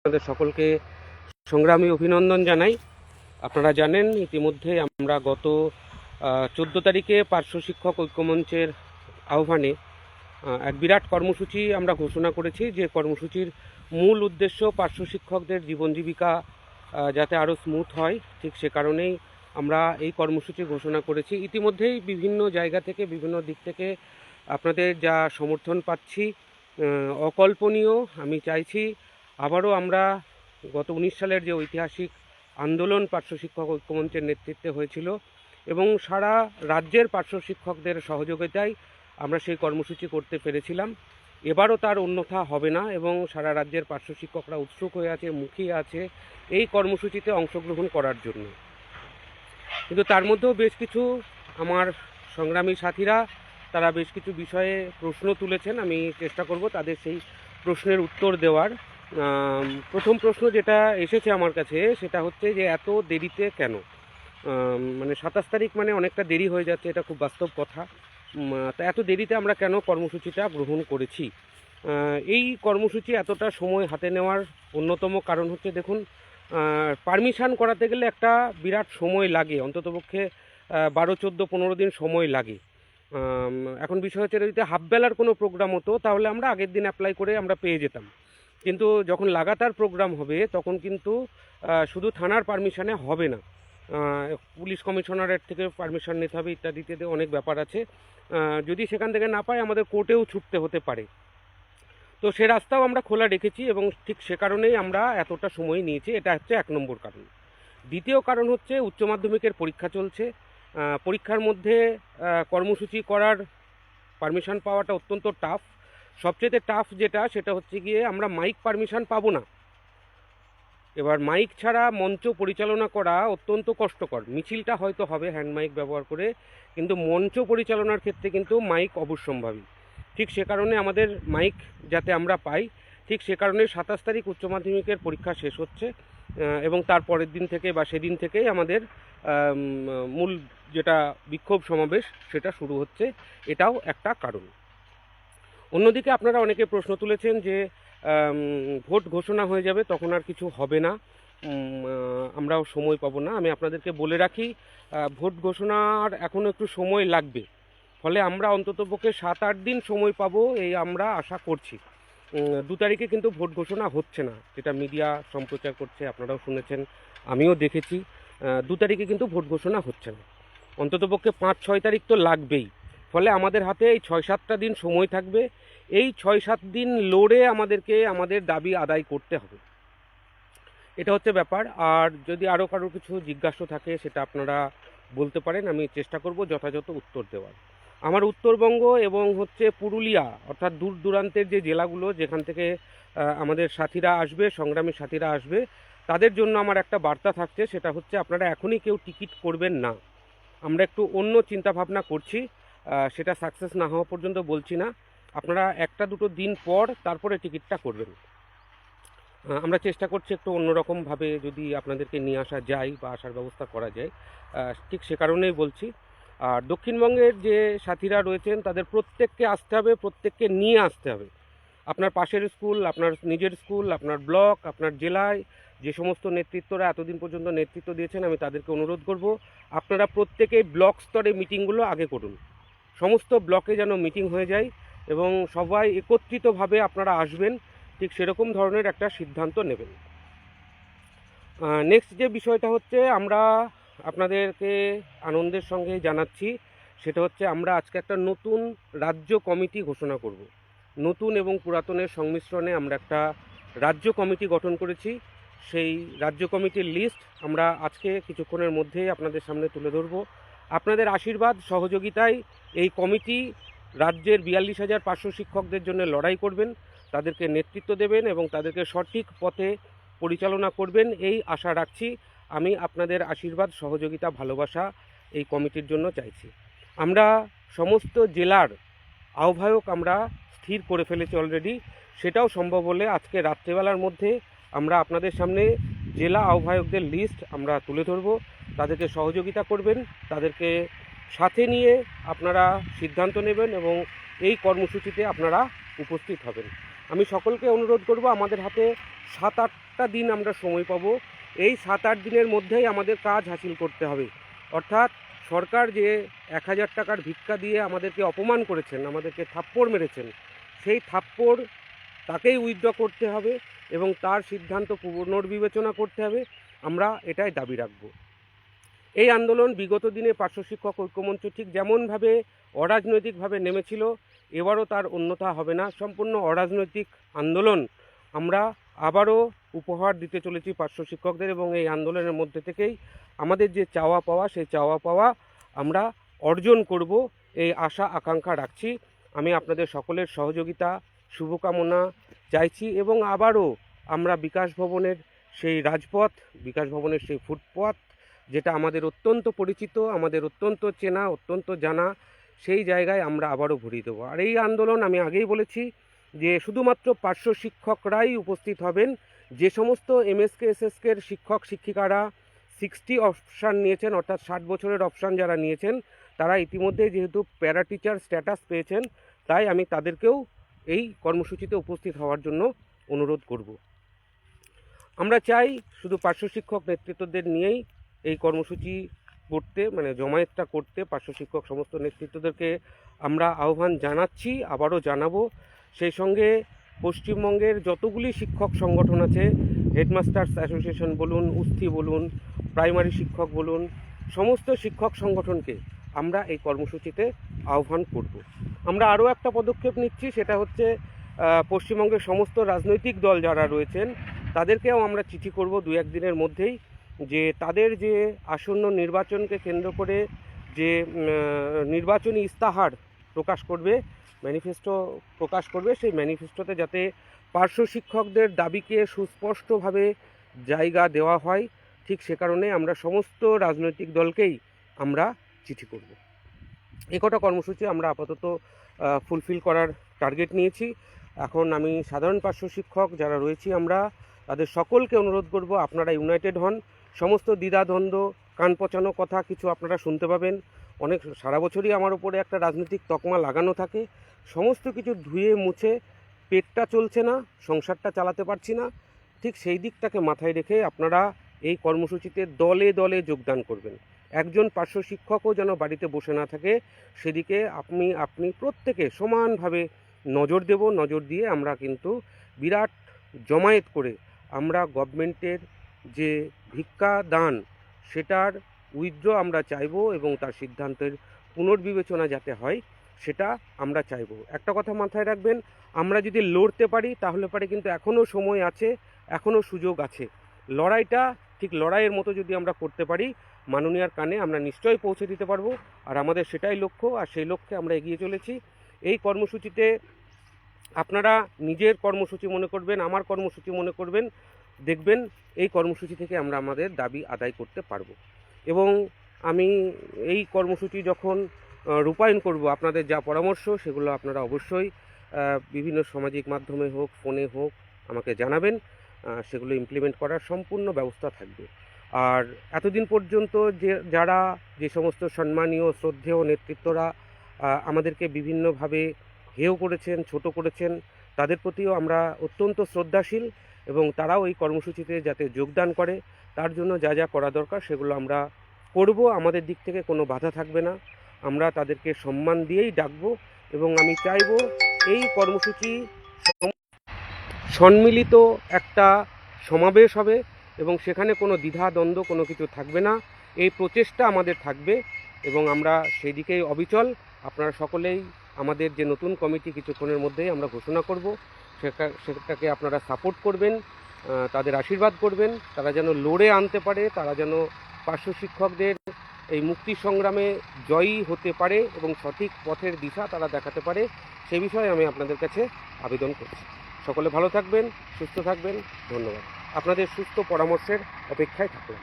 আপনাদের সকলকে সংগ্রামী অভিনন্দন জানাই। আপনারা জানেন ইতিমধ্যে আমরা গত 14 তারিখে পার্শ্ব শিক্ষক ঐক্যমঞ্চের আহ্বানে এক বিরাট কর্মসূচি আমরা ঘোষণা করেছি, যে কর্মসূচির মূল উদ্দেশ্য পার্শ্ব শিক্ষকদের জীবন জীবিকা যাতে আরও স্মুথ হয়। ঠিক সে কারণেই আমরা এই কর্মসূচি ঘোষণা করেছি। ইতিমধ্যেই বিভিন্ন জায়গা থেকে, বিভিন্ন দিক থেকে আপনাদের যা সমর্থন পাচ্ছি অকল্পনীয়। আমি চাইছি আবারও আমরা গত 19 সালের যে ঐতিহাসিক আন্দোলন পার্শ্ব শিক্ষক ঐক্যমঞ্চের নেতৃত্বে হয়েছিল এবং সারা রাজ্যের পার্শ্ব শিক্ষকদের সহযোগিতায় আমরা সেই কর্মসূচি করতে পেরেছিলাম, এবারও তার অন্যথা হবে না এবং সারা রাজ্যের পার্শ্ব শিক্ষকরা উৎসুক হয়ে আছে, মুখিয়ে আছে এই কর্মসূচিতে অংশগ্রহণ করার জন্য। কিন্তু তার মধ্যেও বেশ কিছু আমার সংগ্রামী সাথীরা তারা বেশ কিছু বিষয়ে প্রশ্ন তুলেছেন। আমি চেষ্টা করব তাদের সেই প্রশ্নের উত্তর দেওয়ার। প্রথম প্রশ্ন যেটা এসেছে আমার কাছে সেটা হচ্ছে যে এত দেরিতে কেন, মানে 27 তারিখ মানে অনেকটা দেরি হয়ে যাচ্ছে, এটা খুব বাস্তব কথা। তা এত দেরিতে আমরা কেন কর্মসূচিটা গ্রহণ করেছি? এই কর্মসূচি এতটা সময় হাতে নেওয়ার অন্যতম কারণ হচ্ছে, দেখুন, পারমিশন করাতে গেলে একটা বিরাট সময় লাগে, অন্ততপক্ষে 12, 14, 15 দিন সময় লাগে। এখন বিষয় হচ্ছে যদি হাফবেলার কোনো প্রোগ্রাম হতো তাহলে আমরা আগের দিন অ্যাপ্লাই করে আমরা পেয়ে যেতাম, কিন্তু যখন লাগাতার প্রোগ্রাম হবে তখন কিন্তু শুধু থানার পারমিশনে হবে না, পুলিশ কমিশনারের থেকে পারমিশন নিতে হবে, ইত্যাদিতে অনেক ব্যাপার আছে। যদি সেখান থেকে না পাই আমাদের কোর্টেও ছুটতে হতে পারে। তো সে রাস্তাও আমরা খোলা রেখেছি এবং ঠিক সে কারণেই আমরা এতটা সময় নিয়েছি। এটা হচ্ছে 1 নম্বর কারণ। দ্বিতীয় কারণ হচ্ছে উচ্চ মাধ্যমিকের পরীক্ষা চলছে। পরীক্ষার মধ্যে কর্মসূচি করার পারমিশন পাওয়াটা অত্যন্ত টাফ। সবচেয়ে টাফ যেটা সেটা হচ্ছে গিয়ে আমরা মাইক পারমিশন পাবো না। এবার মাইক ছাড়া মঞ্চ পরিচালনা করা অত্যন্ত কষ্টকর। মিছিলটা হয়তো হবে হ্যান্ড মাইক ব্যবহার করে, কিন্তু মঞ্চ পরিচালনার ক্ষেত্রে কিন্তু মাইক অবশ্যম্ভাবী। ঠিক সে কারণে আমাদের মাইক যাতে আমরা পাই, ঠিক সে কারণে 27 তারিখ উচ্চ মাধ্যমিকের পরীক্ষা শেষ হচ্ছে এবং তার পরের দিন থেকে বা সেদিন থেকেই আমাদের মূল যেটা বিক্ষোভ সমাবেশ সেটা শুরু হচ্ছে। এটাও একটা কারণ। অন্যদিকে আপনারা অনেকে প্রশ্ন তুলেছেন যে ভোট ঘোষণা হয়ে যাবে তখন আর কিছু হবে না, আমরাও সময় পাবো না। আমি আপনাদেরকে বলে রাখি, ভোট ঘোষণার এখনও একটু সময় লাগবে, ফলে আমরা অন্ততপক্ষে 7-8 দিন সময় পাবো এই আমরা আশা করছি। 2 তারিখে কিন্তু ভোট ঘোষণা হচ্ছে না, যেটা মিডিয়া সম্প্রচার করছে, আপনারাও শুনেছেন, আমিও দেখেছি। 2 তারিখে কিন্তু ভোট ঘোষণা হচ্ছে না, অন্ততপক্ষে 5-6 তারিখ তো লাগবেই। ফলে আমাদের হাতে এই 6-7টা দিন সময় থাকবে। এই 6-7 দিন লড়ে আমাদেরকে আমাদের দাবি আদায় করতে হবে, এটা হচ্ছে ব্যাপার। আর যদি আরও কারো কিছু জিজ্ঞাসা থাকে সেটা আপনারা বলতে পারেন, আমি চেষ্টা করব যথাযথ উত্তর দেওয়ার। আমার উত্তরবঙ্গ এবং হচ্ছে পুরুলিয়া, অর্থাৎ দূর দূরান্তের যে জেলাগুলো যেখান থেকে আমাদের সাথীরা আসবে, সংগ্রামী সাথীরা আসবে, তাদের জন্য আমার একটা বার্তা থাকছে, সেটা হচ্ছে আপনারা এখনই কেউ টিকিট করবেন না। আমরা একটু অন্য চিন্তাভাবনা করছি, সেটা সাকসেস না হওয়া পর্যন্ত বলছি না। আপনারা 1-2 দিন পর তারপরে টিকিটটা করবেন। আমরা চেষ্টা করছি একটু অন্যরকমভাবে যদি আপনাদেরকে নিয়ে আসা যায় বা আসার ব্যবস্থা করা যায়, ঠিক সে কারণেই বলছি। আর দক্ষিণবঙ্গের যে সাথীরা রয়েছেন তাদের প্রত্যেককে আসতে হবে, প্রত্যেককে নিয়ে আসতে হবে। আপনার পাশের স্কুল, আপনার নিজের স্কুল, আপনার ব্লক, আপনার জেলায় যে সমস্ত নেতৃত্বরা এতদিন পর্যন্ত নেতৃত্ব দিয়েছেন, আমি তাদেরকে অনুরোধ করব আপনারা প্রত্যেকেই ব্লক স্তরে মিটিংগুলো আগে করুন। সমস্ত ব্লকে যেন মিটিং হয়ে যায় এবং সবাই একত্রিতভাবে আপনারা আসবেন, ঠিক সেরকম ধরনের একটা সিদ্ধান্ত নেবেন। নেক্সট যে বিষয়টা হচ্ছে, আমরা আপনাদেরকে আনন্দের সঙ্গে জানাচ্ছি, সেটা হচ্ছে আমরা আজকে একটা নতুন রাজ্য কমিটি ঘোষণা করব। নতুন এবং পুরাতনের সংমিশ্রণে আমরা একটা রাজ্য কমিটি গঠন করেছি। সেই রাজ্য কমিটির লিস্ট আমরা আজকে কিছুক্ষণের মধ্যেই আপনাদের সামনে তুলে ধরব। আপনাদের আশীর্বাদ সহযোগিতায় এই কমিটি রাজ্যের 42,000 পার্শ্ব শিক্ষকদের জন্য লড়াই করবেন, তাদেরকে নেতৃত্ব দেবেন এবং তাদেরকে সঠিক পথে পরিচালনা করবেন, এই আশা রাখছি। আমি আপনাদের আশীর্বাদ, সহযোগিতা, ভালোবাসা এই কমিটির জন্য চাইছি। আমরা সমস্ত জেলার আহ্বায়ক আমরা স্থির করে ফেলেছি অলরেডি, সেটাও সম্ভব হলে আজকে রাত্রেবেলার মধ্যে আমরা আপনাদের সামনে জেলা আহ্বায়কদের লিস্ট আমরা তুলে ধরব। তাদেরকে সহযোগিতা করবেন, তাদেরকে সাথে নিয়ে আপনারা সিদ্ধান্ত নেবেন এবং এই কর্মসূচিতে আপনারা উপস্থিত হবেন। আমি সকলকে অনুরোধ করব, আমাদের হাতে 7-8 7-8টা দিন আমরা সময় পাবো। এই 7-8 দিনের মধ্যেই আমাদের কাজ হাসিল করতে হবে। অর্থাৎ সরকার যে 1000 টাকার ভিক্ষা দিয়ে আমাদেরকে অপমান করেছেন, আমাদেরকে থাপ্পড় মেরেছেন, সেই থাপ্পড় তাকেই উইথড্র করতে হবে এবং তার সিদ্ধান্ত পুনর্বিবেচনা করতে হবে। আমরা এটাই দাবি রাখব। এই আন্দোলন বিগত দিনে পার্শ্ব শিক্ষক ঐক্যমঞ্চ ঠিক যেমনভাবে অরাজনৈতিকভাবে নেমেছিল, এবারও তার অন্যথা হবে না। সম্পূর্ণ অরাজনৈতিক আন্দোলন আমরা আবারও উপহার দিতে চলেছি পার্শ্ব শিক্ষকদের, এবং এই আন্দোলনের মধ্যে থেকেই আমাদের যে চাওয়া পাওয়া, সেই চাওয়া পাওয়া আমরা অর্জন করব, এই আশা আকাঙ্ক্ষা রাখছি। আমি আপনাদের সকলের সহযোগিতা, শুভকামনা চাইছি, এবং আবারও আমরা বিকাশ ভবনের সেই রাজপথ, বিকাশ ভবনের সেই ফুটপথ, যেটা আমাদের অত্যন্ত পরিচিত, আমাদের অত্যন্ত চেনা, অত্যন্ত জানা, সেই জায়গায় আমরা আবারও ভরিয়ে দেবো। আর এই আন্দোলন আমি আগেই বলেছি যে শুধুমাত্র পার্শ্ব শিক্ষকরাই উপস্থিত হবেন। যে সমস্ত এমএসকে এসএসকের শিক্ষক শিক্ষিকারা 60 অপশান নিয়েছেন, অর্থাৎ 60 বছরের অপশান যারা নিয়েছেন, তারা ইতিমধ্যে যেহেতু প্যারা টিচার স্ট্যাটাস পেয়েছেন, তাই আমি তাদেরকেও এই কর্মসূচিতে উপস্থিত হওয়ার জন্য অনুরোধ করব। আমরা চাই শুধু পার্শ্ব শিক্ষক নেতৃত্বদের নিয়েই এই কর্মসূচি করতে, মানে জমায়েতটা করতে পার্শ্ব শিক্ষক সমস্ত নেতৃত্বদেরকে আমরা আহ্বান জানাচ্ছি, আবারও জানাবো। সেই সঙ্গে পশ্চিমবঙ্গের যতগুলি শিক্ষক সংগঠন আছে, হেডমাস্টার্স অ্যাসোসিয়েশন বলুন, উস্থি বলুন, প্রাইমারি শিক্ষক বলুন, সমস্ত শিক্ষক সংগঠনকে আমরা এই কর্মসূচিতে আহ্বান করব। আমরা আরও একটা পদক্ষেপ নিচ্ছি, সেটা হচ্ছে পশ্চিমবঙ্গের সমস্ত রাজনৈতিক দল যারা রয়েছেন তাদেরকেও আমরা চিঠি করব 2-1 দিনের মধ্যেই, যে তাদের যে আসন্ন নির্বাচনকে কেন্দ্র করে যে নির্বাচনী ইস্তাহার প্রকাশ করবে, ম্যানিফেস্টো প্রকাশ করবে, সেই ম্যানিফেস্টোতে যাতে পার্শ্ব শিক্ষকদের দাবিকে সুস্পষ্টভাবে জায়গা দেওয়া হয়, ঠিক সে কারণে আমরা সমস্ত রাজনৈতিক দলকেই আমরা চিঠি করব। একটা কর্মসূচি আমরা আপাতত ফুলফিল করার টার্গেট নিয়েছি। এখন আমি সাধারণ পার্শ্ব শিক্ষক যারা রয়েছি, আমরা তাদের সকলকে অনুরোধ করব, আপনারা ইউনাইটেড হন। সমস্ত দ্বিধাদ্বন্দ্ব, কান পচানো কথা কিছু আপনারা শুনতে পাবেন। অনেক সারা বছরই আমার উপরে একটা রাজনৈতিক তকমা লাগানো থাকে। সমস্ত কিছু ধুয়ে মুছে, পেটটা চলছে না, সংসারটা চালাতে পারছি না, ঠিক সেই দিকটাকে মাথায় রেখে আপনারা এই কর্মসূচিতে দলে দলে যোগদান করবেন। একজন পার্শ্ব শিক্ষকও যেন বাড়িতে বসে না থাকে, সেদিকে আপনি প্রত্যেকে সমানভাবে নজর দেব। নজর দিয়ে আমরা কিন্তু বিরাট জমায়েত করে আমরা গভর্নমেন্টের যে ভিক্ষা দান, সেটার উইথড্র আমরা চাইব, এবং তার সিদ্ধান্তের পুনর্বিবেচনা যাতে হয় সেটা আমরা চাইব। একটা কথা মাথায় রাখবেন, আমরা যদি লড়তে পারি তাহলে পারে কিন্তু এখনও সময় আছে, এখনও সুযোগ আছে। লড়াইটা ঠিক লড়াইয়ের মতো যদি আমরা করতে পারি, মাননীয়ার কানে আমরা নিশ্চয়ই পৌঁছে দিতে পারবো। আর আমাদের সেটাই লক্ষ্য, আর সেই লক্ষ্যে আমরা এগিয়ে চলেছি। এই কর্মসূচিতে আপনারা নিজের কর্মসূচি মনে করবেন, আমার কর্মসূচি মনে করবেন, দেখবেন এই কর্মসূচি থেকে আমরা আমাদের দাবি আদায় করতে পারবো। এবং আমি এই কর্মসূচি যখন রূপায়ণ করব, আপনাদের যা পরামর্শ সেগুলো আপনারা অবশ্যই বিভিন্ন সামাজিক মাধ্যমে হোক, ফোনে হোক আমাকে জানাবেন। সেগুলো ইমপ্লিমেন্ট করার সম্পূর্ণ ব্যবস্থা থাকবে। আর এতদিন পর্যন্ত যারা যে সমস্ত সম্মানীয় শ্রদ্ধেয় নেতৃত্বরা আমাদেরকে বিভিন্নভাবে হেয় করেছেন, ছোট করেছেন, তাদের প্রতিও আমরা অত্যন্ত শ্রদ্ধাশীল, এবং তারাও এই কর্মসূচিতে যাতে যোগদান করে তার জন্য যা যা করা দরকার সেগুলো আমরা করব। আমাদের দিক থেকে কোনো বাধা থাকবে না, আমরা তাদেরকে সম্মান দিয়েই ডাকব। এবং আমি চাইব এই কর্মসূচি সম্মিলিত একটা সমাবেশ হবে, এবং সেখানে কোনো দ্বিধাদ্বন্দ্ব কোনো কিছু থাকবে না। এই প্রচেষ্টা আমাদের থাকবে, এবং আমরা সেই দিকেই অবিচল। আপনারা সকলেই আমাদের যে নতুন কমিটি কিছুক্ষণের মধ্যেই আমরা ঘোষণা করব, সেটাকে আপনারা সাপোর্ট করবেন, তাদের আশীর্বাদ করবেন, তারা যেন লড়ে আনতে পারে, তারা যেন পার্শ্ব শিক্ষকদের এই মুক্তি সংগ্রামে জয়ী হতে পারে এবং সঠিক পথের দিশা তারা দেখাতে পারে। সে বিষয়ে আমি আপনাদের কাছে আবেদন করছি। সকলে ভালো থাকবেন, সুস্থ থাকবেন। ধন্যবাদ। আপনাদের সুস্থ পরামর্শের অপেক্ষায় থাকলাম।